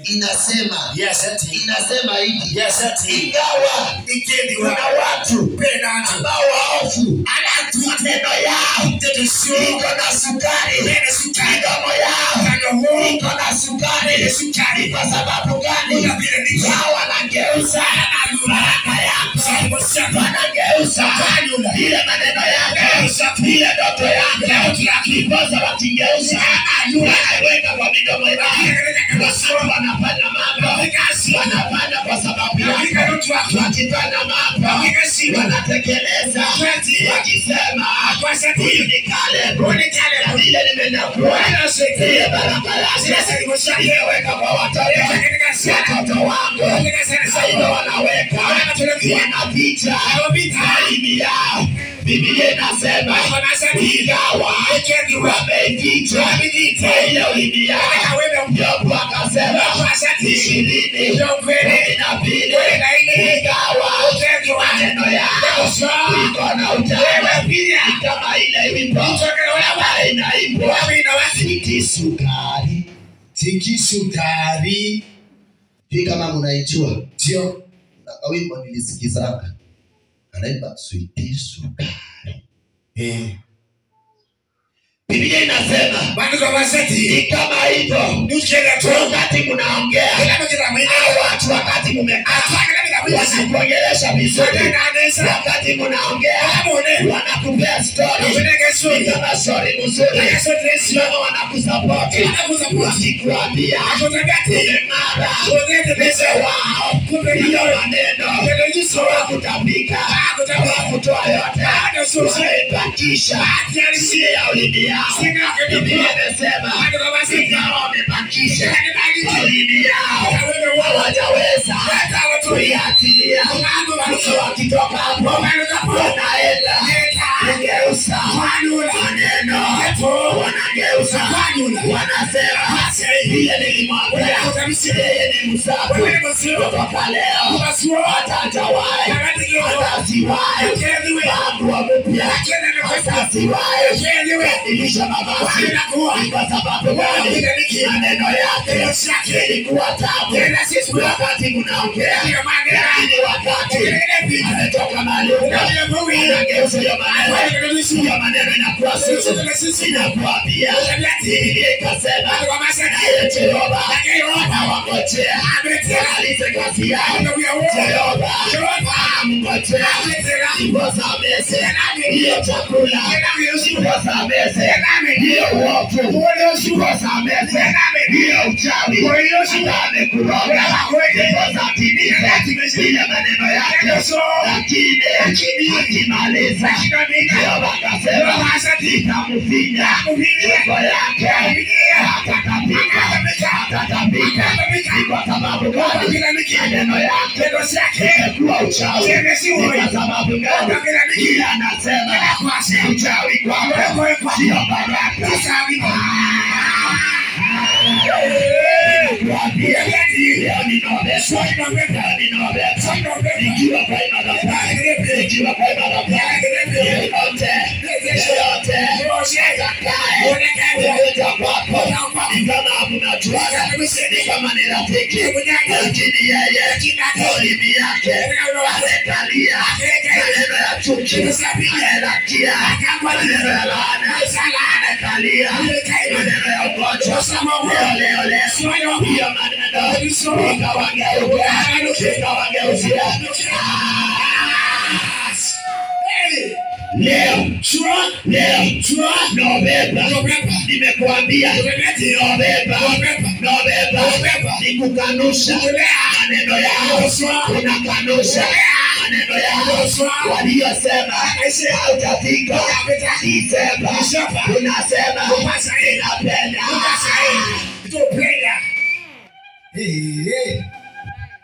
inasema inasema hivi ingawa kuna watu ambao waovu maneno yao iko na sukari midomo yao iko na sukari kwa sababu gani? Wao wanageuza baraka yako, wanageuza ile maneno yako, ile ndoto yako, kipoza wakigeuza wanaweka kwa midomo yao. Wanapanda mambo, wanapanda kwa sababu yako, wakipanda mambo, wanatekeleza, wakisema huyu ni Caleb, na vile nimenakua ile baraka yako imeweka kwa watoto wangu, saido wanaweka, wanapita elimu yao. Biblia inasema ingawa wameficha ile elimu yao, Yobu akasema 20:12 ingawa maneno yao iko na utamu kama ile wimbo inaimbwa Tikisukari. Hii kama mnaijua ndio na wimbo nilisikizaka anaimba sweet sukari. Biblia inasema kama hivyo wakati mnaongea watu, wakati mmekaa wanakuongelesha vizuri, wakati mnaongea wanakupea story kama story mzuri, kama wanakusupport wakikuambia umeng'ara, pesa wao hiyo maneno hawakutapika, hawakutoa yote, wamebakisha si ya ulimi yao. Biblia inasema ingawa wamebakisha ulimi yao hawajaweza kuiachilia, wakitoka hapo wanaenda kugeuza maneno, wanageuza wanasema yeye nilimwambia yeye ni msafi kutoka leo hatatawahi hatasiwahi mambo mpya hatasiwahi ilisha mavazi kwa sababu gani? Maneno yake ilikuwa tamu wakati mnaongea, lakini wakati ametoka mahali anageuza hiyo maneno inakuwa sisi inakuwa pia. Biblia ikasema naye Jehova awangojea amalize kazi yao. Jehova amngojea ndiposa ameze hiyo chakula, ndiposa ameze hiyo uovu, ndiposa ameze hiyo uchawi, hata amekuroga ndiposa atimize ile maneno yake. Lakini akimaliza Jehova akasema nitamfinya tumbo yake, atatapika. Ni kwa sababu gani? Maneno yake imekuwa uchawi. Ni kwa sababu gani? Ila anasema si uchawi kwako, sio baraka. Leo ninaobeswa nikiwa kwa madhabahu, nikiwa kwa madhabahu yote atakaye kuleta kwako ni kama hakuna juana, ni kama ni rafiki, lakini yeye ulimi yake amekalia maneno ya chuki, amelakia maneno ya laana, amekalia maneno ya ugonjwa. Leo hiyo maneno ikawageuzia. Leo Novemba nimekuambia Novemba ni kukanusha maneno yao, unakanusha maneno yao waliyosema hautafika Disemba, unasema inapenda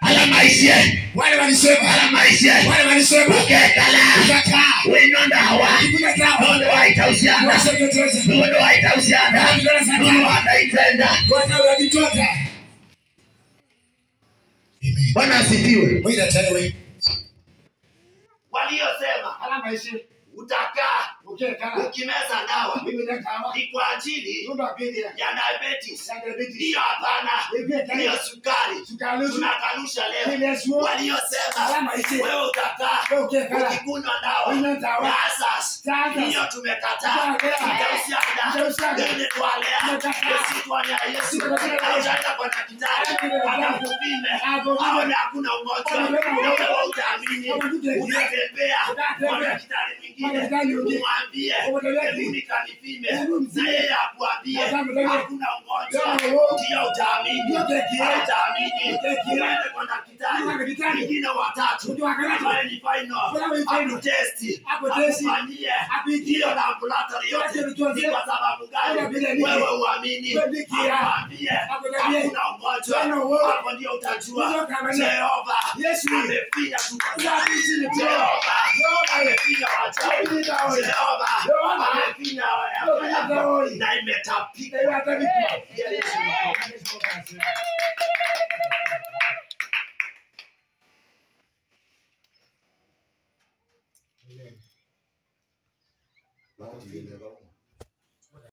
alama ishe wale walisema alama ishe wale walisema ukekala winonda hawa nondo haitahusiana nondo haitahusiana nondo hataitenda Bwana asifiwe. Waliyosema alama ishe utakaa ukimeza dawa ni kwa ajili ya diabetes. Hiyo hapana, hiyo sukari tunakanusha leo. Waliosema wewe utakaa ukikunywa dawa ya asas, hiyo tumekataa. Dene tualea tuania Yesu aujaenda kwa daktari akakupime aone hakuna ugonjwa na wewe utaamini. Utatembea kwa daktari mwingine umwambie hebu nikanipime na yeye akuambie hakuna ugonjwa, ndio utaamini. Utaamini uende kwa daktari mwingine watatu ambaye ni final akutesti akufanyie hiyo laboratory yote. Ni kwa sababu gani? Wewe uamini akuambie hakuna ugonjwa, hapo ndio utajua Jehova amefinya tu kwa sababu Jehova amefinya wachawi, Jehova amefinya waya na imetapika. Amen.